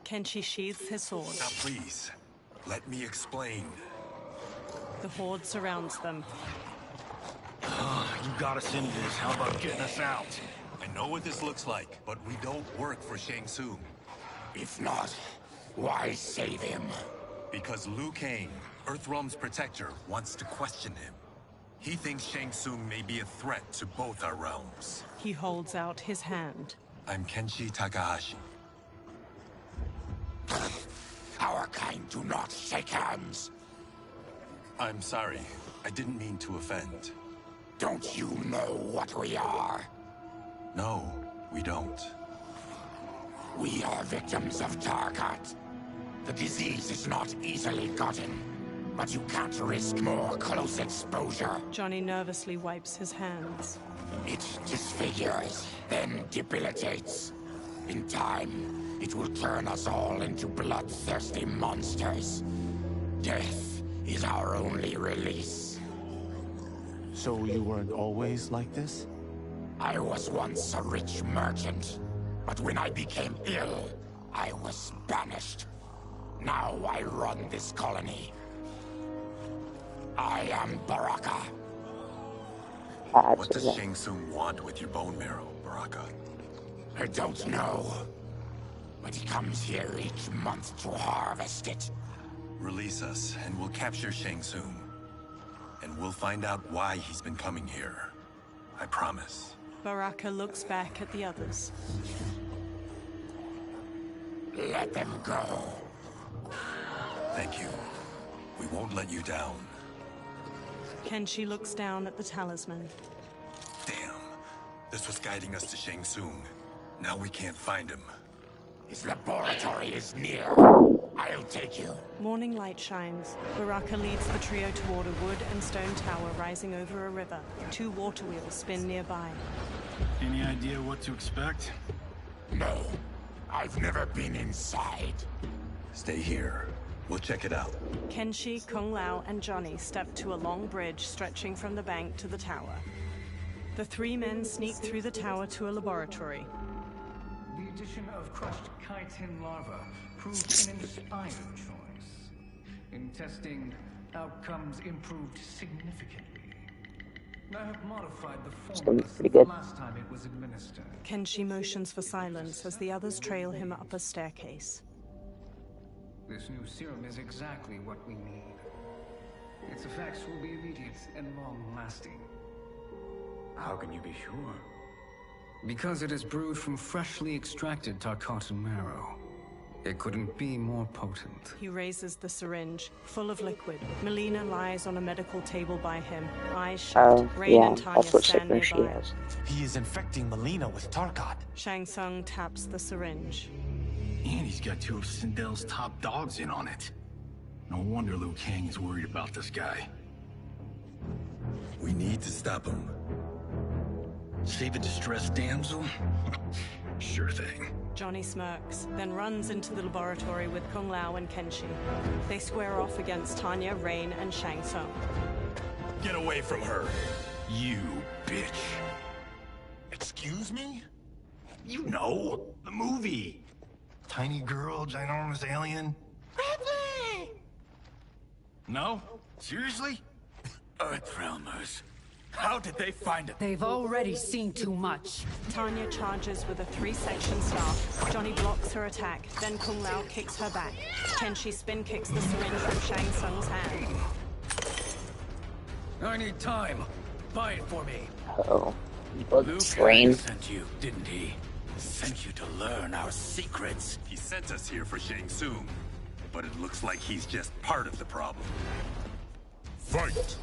Kenshi sheathes his sword. Now please, let me explain. The horde surrounds them. You got us into this. How about getting us out? I know what this looks like, but we don't work for Shang Tsung. If not, why save him? Because Liu Kang, Earthrealm's protector, wants to question him. He thinks Shang Tsung may be a threat to both our realms. He holds out his hand. I'm Kenshi Takahashi. Our kind do not shake hands. I'm sorry. I didn't mean to offend. Don't you know what we are? No, we don't. We are victims of Tarkat. The disease is not easily gotten, but you can't risk more close exposure. Johnny nervously wipes his hands. It disfigures, then debilitates. In time, it will turn us all into bloodthirsty monsters. Death is our only release. So you weren't always like this? I was once a rich merchant, but when I became ill, I was banished. Now I run this colony. I am Baraka. What does Shang Tsung want with your bone marrow, Baraka? I don't know. But he comes here each month to harvest it. Release us, and we'll capture Shang Tsung. And we'll find out why he's been coming here. I promise. Baraka looks back at the others. Let them go. Thank you. We won't let you down. Kenshi looks down at the talisman. This was guiding us to Shang Tsung. Now we can't find him. His laboratory is near. I'll take you. Morning light shines. Baraka leads the trio toward a wood and stone tower rising over a river. 2 water wheels spin nearby. Any idea what to expect? No. I've never been inside. Stay here. We'll check it out. Kenshi, Kung Lao, and Johnny step to a long bridge stretching from the bank to the tower. The 3 men sneak through the tower to a laboratory. The addition of crushed chitin larva proved an inspired choice. In testing, outcomes improved significantly. I have modified the formula since the last time it was administered. Kenshi motions for silence as the others trail him up a staircase. This new serum is exactly what we need. Its effects will be immediate and long-lasting. How can you be sure? Because it is brewed from freshly extracted Tarkatan marrow. It couldn't be more potent. He raises the syringe, full of liquid. Melina lies on a medical table by him, eyes shut. Rain and Tanya stand nearby. He is infecting Melina with Tarkat. Shang Tsung taps the syringe. And he's got 2 of Sindel's top dogs in on it. No wonder Liu Kang is worried about this guy. We need to stop him. Save a distressed damsel? Sure thing. Johnny smirks, then runs into the laboratory with Kung Lao and Kenshi. They square off against Tanya, Rain, and Shang Tsung. Get away from her! You bitch. Excuse me? You know, the movie. Tiny girl, ginormous alien. No? Seriously? Earthrealmers. How did they find it? They've already seen too much. Tanya charges with a 3-section staff. Johnny blocks her attack, then Kung Lao kicks her back. Kenshi spin kicks the syringe from Shang Tsung's hand. I need time. Buy it for me. Uh-oh. Liu Train. Kang sent you, didn't he? Sent you to learn our secrets. He sent us here for Shang Tsung, but it looks like he's just part of the problem. Fight!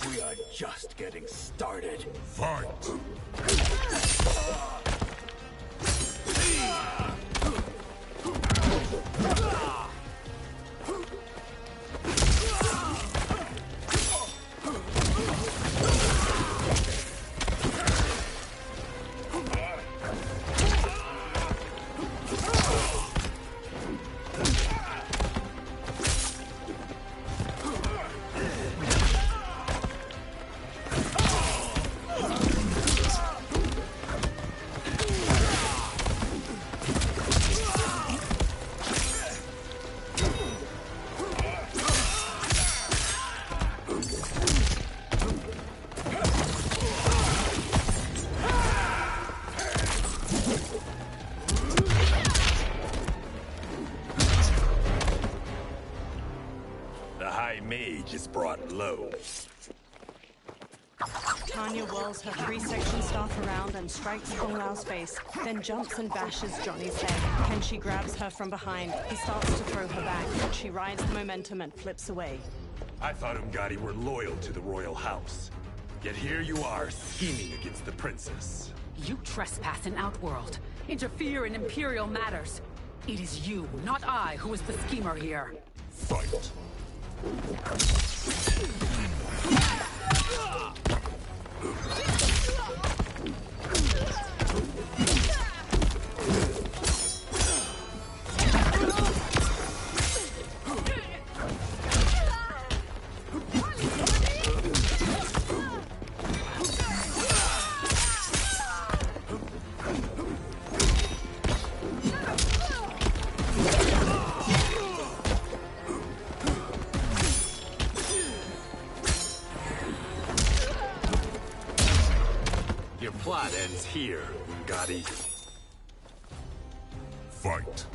We are just getting started. Fight! Mage is brought low. Tanya whirls her 3-section staff around and strikes Kung Lao's face, then jumps and bashes Johnny's head. Kenshi grabs her from behind. He starts to throw her back, but she rides the momentum and flips away. I thought Umgadi were loyal to the royal house. Yet here you are, scheming against the princess. You trespass in Outworld, interfere in Imperial matters. It is you, not I, who is the schemer here. Fight! plot ends here, Gotti. Fight.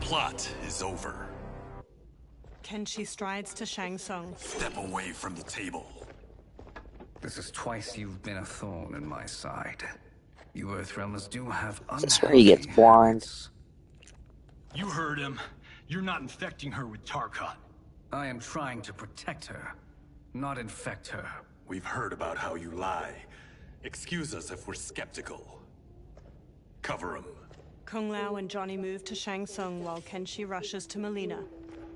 Plot is over. Kenshi strides to Shang Tsung. Step away from the table. This is twice you've been a thorn in my side. You Earthrealmers do have That's where he gets blind. You heard him. You're not infecting her with Tarkat. I am trying to protect her, not infect her. We've heard about how you lie. Excuse us if we're skeptical. Cover him. Kung Lao and Johnny move to Shang Tsung while Kenshi rushes to Melina.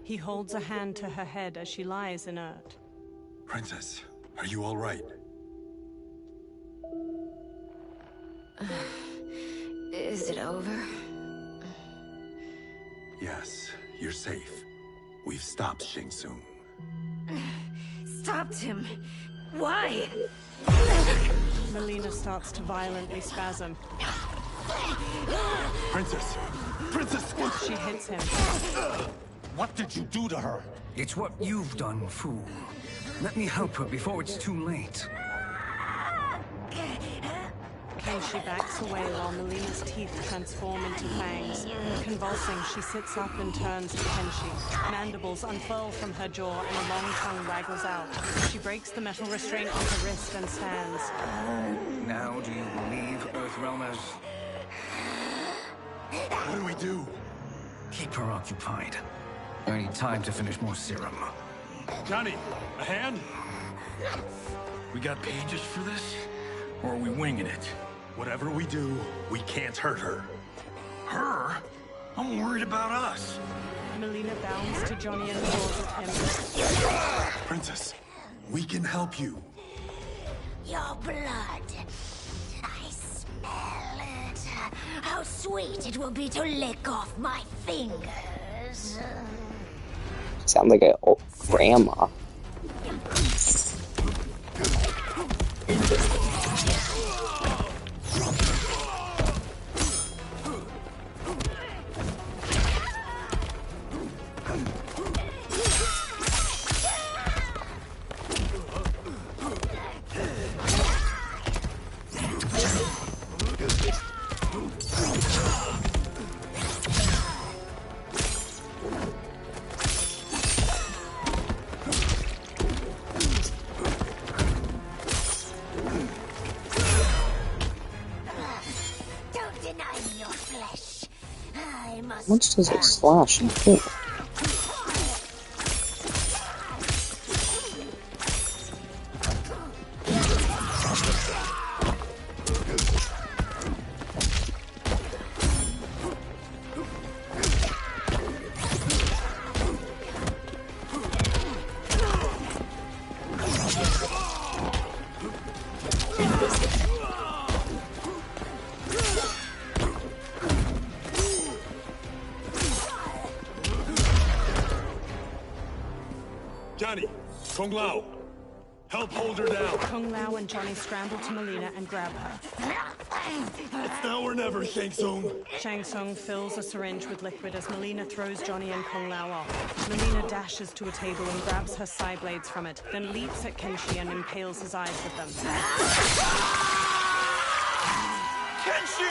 He holds a hand to her head as she lies inert. Princess, are you all right? Is it over? Yes, you're safe. We've stopped Shang Tsung. Stopped him? Why? Melina starts to violently spasm. Princess! Princess! She hits him. What did you do to her? It's what you've done, fool. Let me help her before it's too late. Kenshi backs away while Melina's teeth transform into fangs. Convulsing, she sits up and turns to Kenshi. Mandibles unfurl from her jaw and a long tongue waggles out. She breaks the metal restraint on her wrist and stands. Now do you believe, Earthrealmers? What do we do? Keep her occupied. I need time to finish more serum. Johnny, a hand? We got pages for this? Or are we winging it? Whatever we do, we can't hurt her. Her? I'm worried about us. Melina bounds to Johnny and claws at him. Princess, we can help you. Your blood. I smell it. How sweet it will be to lick off my fingers. Sound like a old grandma. How much does it slash and hit? Johnny, Kung Lao, help hold her down. Kung Lao and Johnny scramble to Melina and grab her. It's now or never, Shang Tsung. Shang Tsung fills a syringe with liquid as Melina throws Johnny and Kung Lao off. Melina dashes to a table and grabs her side blades from it, then leaps at Kenshi and impales his eyes with them. Kenshi!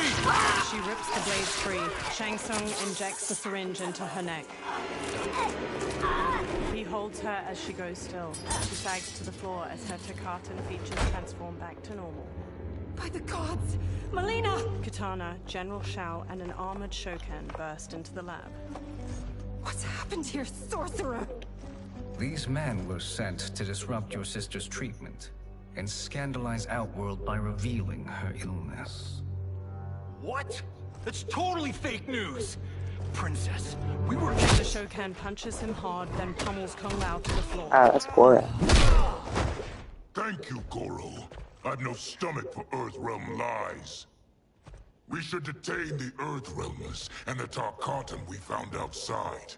She rips the blades free. Shang Tsung injects the syringe into her neck. He holds her as she goes still. She sags to the floor as her Takatan features transform back to normal. By the gods! Melina! Katana, General Shao, and an armored Shokan burst into the lab. What's happened here, sorcerer? These men were sent to disrupt your sister's treatment and scandalize Outworld by revealing her illness. What? That's totally fake news! princess. We were... The Shokan punches him hard, then pummels Kung Lao to the floor. Ah, that's Goro. Thank you, Goro. I've no stomach for Earthrealm lies. We should detain the Earthrealmers and the Tarkatan we found outside.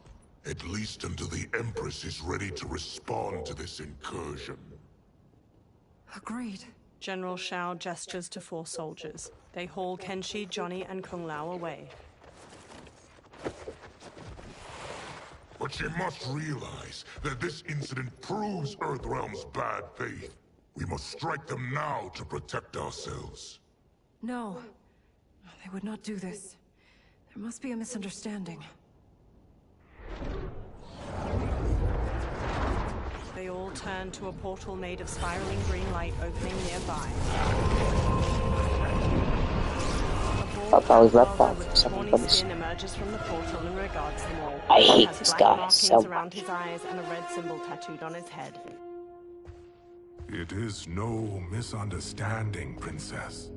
At least until the Empress is ready to respond to this incursion. Agreed. General Shao gestures to 4 soldiers. They haul Kenshi, Johnny, and Kung Lao away. But she must realize that this incident proves Earthrealm's bad faith. We must strike them now to protect ourselves. No. They would not do this. There must be a misunderstanding. They all turn to a portal made of spiraling green light opening nearby. I thought that was reptile for some Tawny reason. skin emerges from the portal and regards them all. I He hate has this black guy markings so around much. his eyes and a red symbol tattooed on his head. It is no misunderstanding, Princess.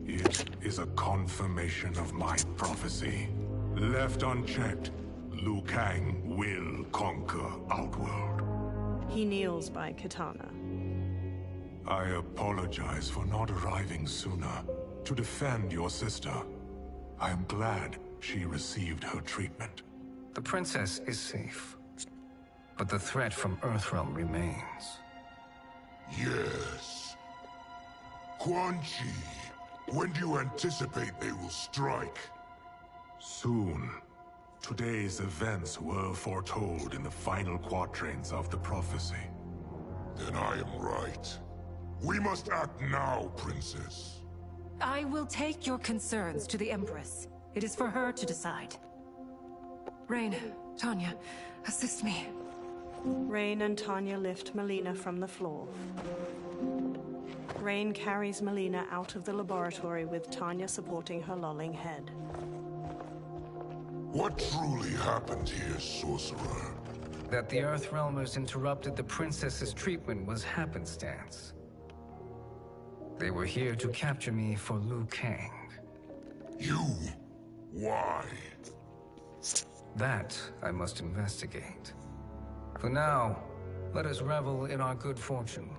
It is a confirmation of my prophecy. Left unchecked, Liu Kang will conquer Outworld. He kneels by Katana. I apologize for not arriving sooner to defend your sister. I am glad she received her treatment. The princess is safe, but the threat from Earthrealm remains. Yes. Quan Chi, when do you anticipate they will strike? Soon. Today's events were foretold in the final quatrains of the prophecy. Then I am right. We must act now, Princess. I will take your concerns to the Empress. It is for her to decide. Rain, Tanya, assist me. Rain and Tanya lift Melina from the floor. Rain carries Melina out of the laboratory with Tanya supporting her lolling head. What truly happened here, Sorcerer? That the Earthrealmers interrupted the princess's treatment was happenstance. They were here to capture me for Liu Kang. You? Why? That I must investigate. For now, let us revel in our good fortune.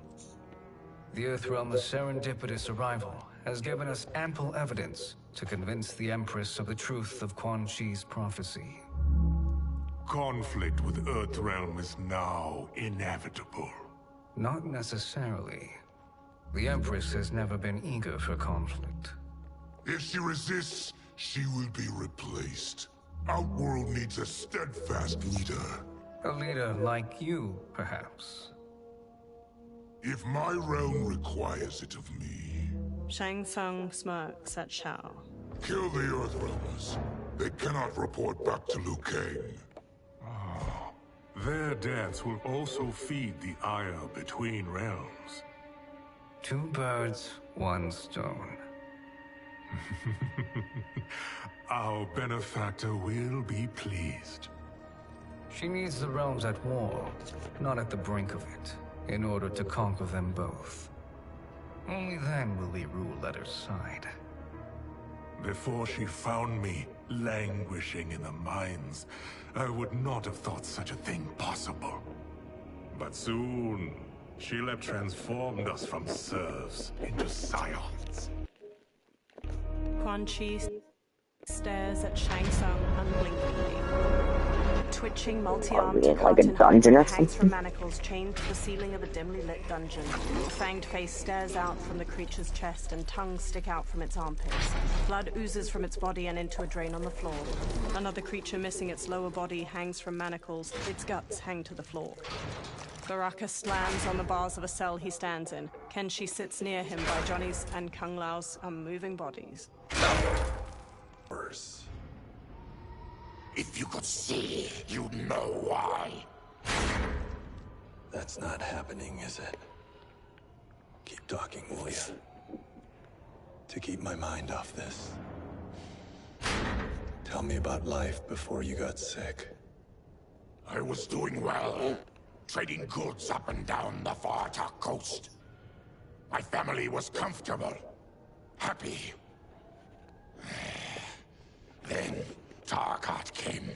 The Earthrealm's serendipitous arrival has given us ample evidence to convince the Empress of the truth of Quan Chi's prophecy. Conflict with Earthrealm is now inevitable. Not necessarily. The Empress has never been eager for conflict. If she resists, she will be replaced. Outworld needs a steadfast leader. A leader like you, perhaps. If my realm requires it of me. Shang Tsung smirks at Shao. Kill the Earthrealmers. They cannot report back to Liu Kang. Their deaths will also feed the ire between realms. 2 birds, 1 stone. Our benefactor will be pleased. She needs the realms at war, not at the brink of it, in order to conquer them both. Only then will we rule at her side. Before she found me languishing in the mines, I would not have thought such a thing possible. But soon, she'll have transformed us from serfs into scions. Quan Chi stares at Shang Tsung unblinkingly. Twitching multi-armed Like a carton dungeon or hangs from something? manacles chained to the ceiling of a dimly lit dungeon. A fanged face stares out from the creature's chest and tongues stick out from its armpits. Blood oozes from its body and into a drain on the floor. Another creature missing its lower body hangs from manacles. Its guts hang to the floor. Baraka slams on the bars of a cell he stands in. Kenshi sits near him by Johnny's and Kung Lao's unmoving bodies. If you could see, you'd know why. That's not happening, is it? Keep talking, will you? To keep my mind off this. Tell me about life before you got sick. I was doing well, trading goods up and down the Varta coast. My family was comfortable, happy. Then, Tarkat came.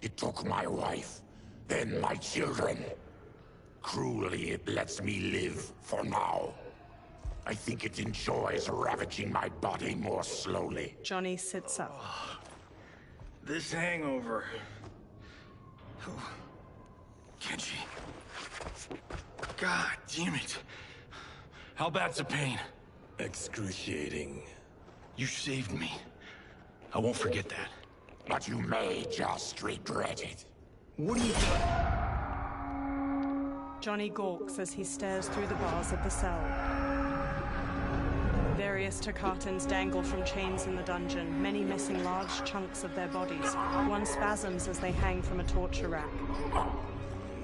It took my wife, then my children. Cruelly, it lets me live for now. I think it enjoys ravaging my body more slowly. Johnny sits up. This hangover. Kenshi. God damn it. How bad's the pain? Excruciating. You saved me. I won't forget that. But you may just regret it. What are you doing? Johnny gawks as he stares through the bars of the cell. Various Tarkatans dangle from chains in the dungeon, many missing large chunks of their bodies. One spasms as they hang from a torture rack.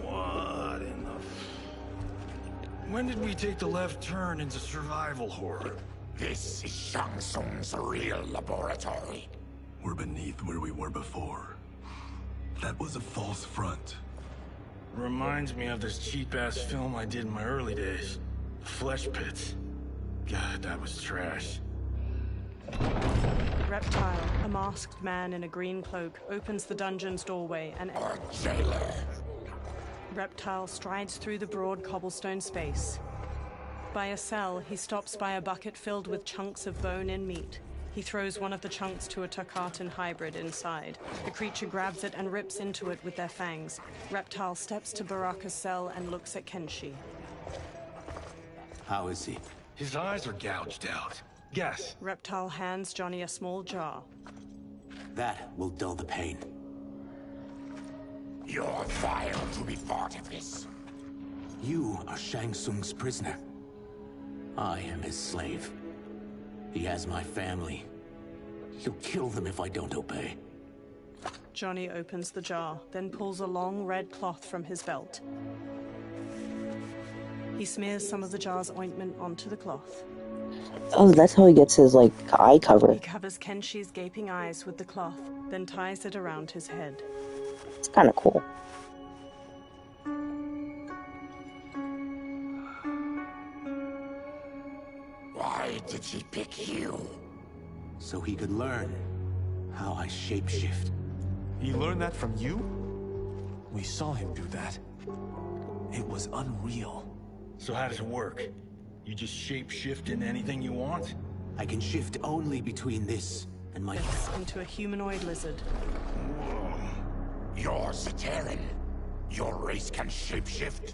What in the... When did we take the left turn into survival horror? This is Shang Tsung's real laboratory. We're beneath where we were before. That was a false front. Reminds me of this cheap-ass film I did in my early days. Flesh Pits. God, that was trash. Reptile, a masked man in a green cloak, opens the dungeon's doorway and... Jailer. Reptile strides through the broad cobblestone space. By a cell, he stops by a bucket filled with chunks of bone and meat. He throws one of the chunks to a Tarkatan hybrid inside. The creature grabs it and rips into it with their fangs. Reptile steps to Baraka's cell and looks at Kenshi. How is he? His eyes are gouged out. Guess. Reptile hands Johnny a small jar. That will dull the pain. You're vile to be part of this. You are Shang Tsung's prisoner. I am his slave. He has my family. He'll kill them if I don't obey. Johnny opens the jar, then pulls a long red cloth from his belt. He smears some of the jar's ointment onto the cloth. Oh, that's how he gets his, like, eye cover. He covers Kenshi's gaping eyes with the cloth, then ties it around his head. It's kind of cool. Why did he pick you? So he could learn how I shapeshift. He learned that from you? We saw him do that. It was unreal. So how does it work? You just shape-shift into anything you want? I can shift only between this and my... into a humanoid lizard. You're Zaterran. Your race can shapeshift.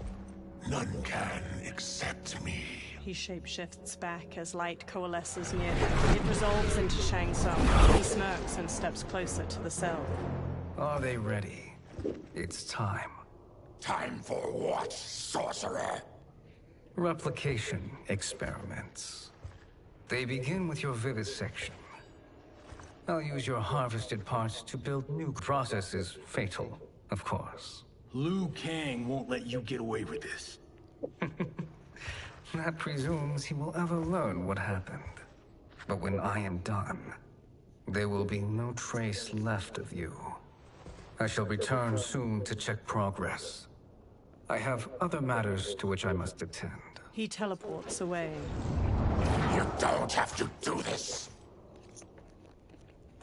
None can except me. He shapeshifts back as light coalesces near him. It resolves into Shang Tsung. He smirks and steps closer to the cell. Are they ready? It's time. Time for what, sorcerer? Replication experiments. They begin with your vivisection. I'll use your harvested parts to build new processes, fatal, of course. Liu Kang won't let you get away with this. That presumes he will ever learn what happened. But when I am done, there will be no trace left of you. I shall return soon to check progress. I have other matters to which I must attend. He teleports away. You don't have to do this.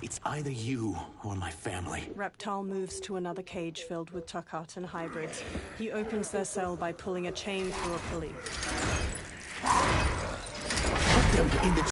It's either you or my family. Reptile moves to another cage filled with Tarkatan hybrids. He opens their cell by pulling a chain through a pulley. Put them in the